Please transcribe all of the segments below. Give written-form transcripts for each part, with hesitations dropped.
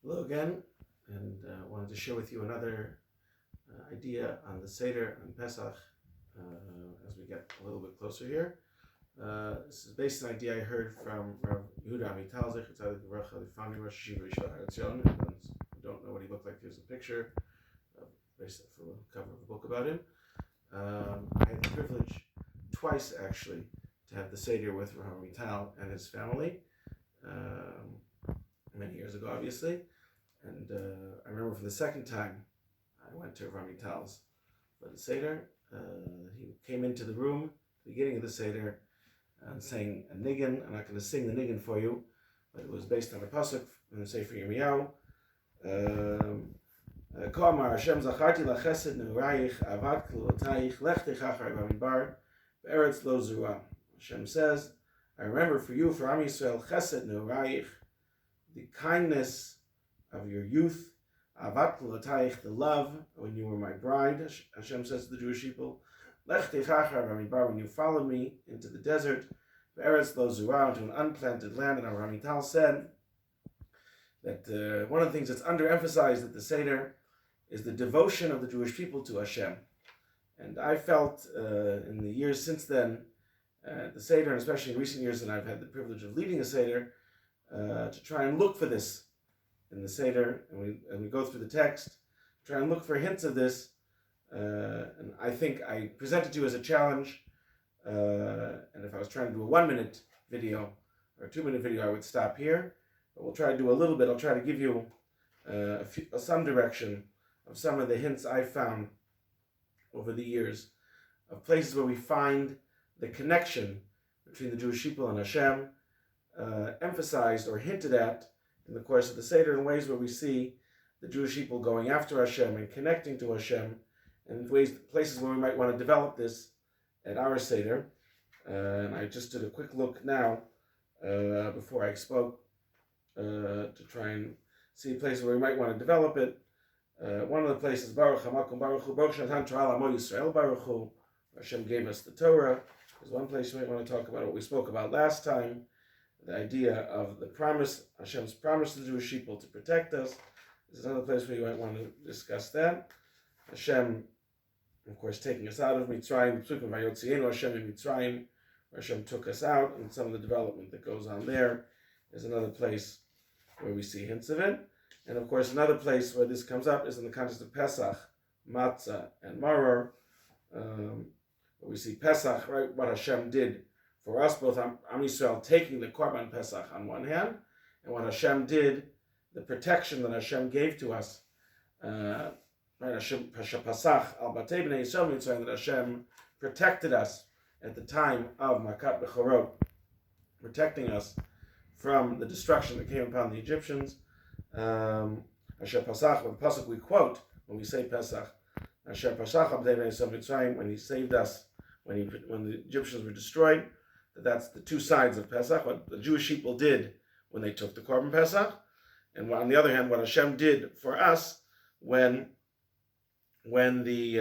Hello again, and wanted to share with you another idea on the Seder and Pesach as we get a little bit closer here. This is based on an idea I heard from Rabbi Yehuda Amital, the founding Rosh Yeshiva Yeshiva Hatzion. If you don't know what he looked like, here's a picture based for the cover of a book about him. I had the privilege twice actually to have the Seder with Rabbi Amital and his family. Many years ago, obviously, and I remember for the second time I went to Rabbi Tal's for the Seder. He came into the room at the beginning of the Seder and sang a niggin. I'm not going to sing the niggin for you, but it was based on a pasuk from the Sefer Yirmiyahu. K'amar Hashem zacharti lachesed neurayich avad klotayich lech techachar b'midbar be'eretz lo zerua. Hashem says, I remember for you, for Am Yisrael, chesed neurayich, the kindness of your youth, avat klotayich, the love when you were my bride. Hashem says to the Jewish people, lech techachar b'midbar, when you followed me into the desert, be'eretz lo zerua, into an unplanted land. And Rabbi Tal said that one of the things that's underemphasized at the Seder is the devotion of the Jewish people to Hashem. And I felt in the years since then, the Seder, and especially in recent years, and I've had the privilege of leading a Seder, to try and look for this in the Seder, and we go through the text, try and look for hints of this, and I think I presented to you as a challenge, and if I was trying to do a 1-minute video, or a 2-minute video, I would stop here, but we'll try to do a little bit. I'll try to give you some direction of some of the hints I've found over the years of places where we find the connection between the Jewish people and Hashem emphasized or hinted at in the course of the Seder, in ways where we see the Jewish people going after Hashem and connecting to Hashem, and places where we might want to develop this at our Seder. And I just did a quick look now before I spoke to try and see places where we might want to develop it. One of the places, Baruch Hamakom Baruch Hu, Baruch Shatan Ta'ala Amo Yisrael Baruch Hu, Hashem gave us the Torah. There's one place you might want to talk about what we spoke about last time, the idea of the promise, Hashem's promise to the Jewish people to protect us. There's another place where you might want to discuss that. Hashem, of course, taking us out of Mitzrayim, Hashem in Mitzrayim, where Hashem took us out, and some of the development that goes on there. There's another place where we see hints of it. And of course, another place where this comes up is in the context of Pesach, Matzah, and Maror. We see Pesach, right? What Hashem did for us, both Am Yisrael taking the Korban Pesach on one hand, and what Hashem did, the protection that Hashem gave to us, right? Hashem Pesach al Batei Bnei Yisrael Mitzrayim, that Hashem protected us at the time of Makat Bechorot, protecting us from the destruction that came upon the Egyptians. Hashem Pesach, the pasuk we quote when we say Pesach, Hashem Pesach al Batei Bnei Yisrael Mitzrayim, when He saved us, when the Egyptians were destroyed. That's the two sides of Pesach, what the Jewish people did when they took the Korban Pesach, and on the other hand, what Hashem did for us when He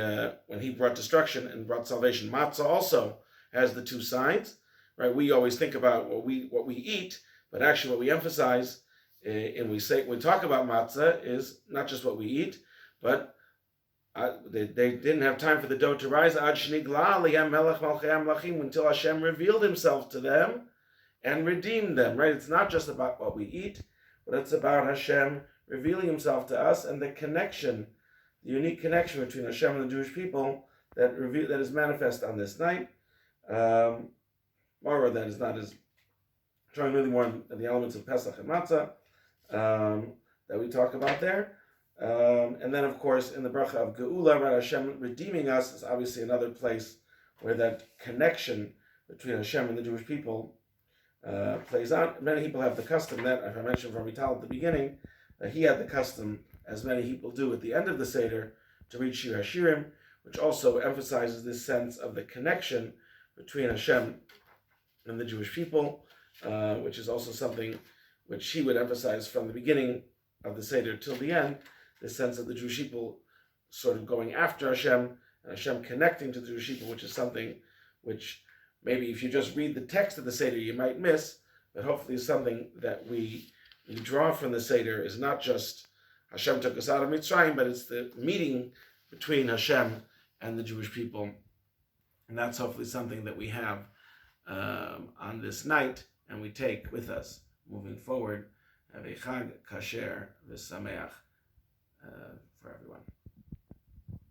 brought destruction and brought salvation. Matzah also has the two sides, right? We always think about what we eat, but actually what we emphasize and we talk about matzah is not just what we eat, but they didn't have time for the dough to rise until Hashem revealed Himself to them and redeemed them. Right? It's not just about what we eat, but it's about Hashem revealing Himself to us and the connection, the unique connection between Hashem and the Jewish people that is manifest on this night. Moreover, that is not as showing really more in the elements of Pesach and Matzah that we talk about there. And then, of course, in the bracha of Geula, right, Hashem redeeming us is obviously another place where that connection between Hashem and the Jewish people plays out. Many people have the custom that, if I mentioned from Vital at the beginning, he had the custom, as many people do at the end of the Seder, to read Shir HaShirim, which also emphasizes this sense of the connection between Hashem and the Jewish people, which is also something which he would emphasize from the beginning of the Seder till the end, the sense of the Jewish people sort of going after Hashem, and Hashem connecting to the Jewish people, which is something which maybe if you just read the text of the Seder you might miss, but hopefully is something that we you draw from the Seder is not just Hashem took us out of Mitzrayim, but it's the meeting between Hashem and the Jewish people. And that's hopefully something that we have on this night, and we take with us moving forward. Have a Chag Kasher V'Sameach for everyone.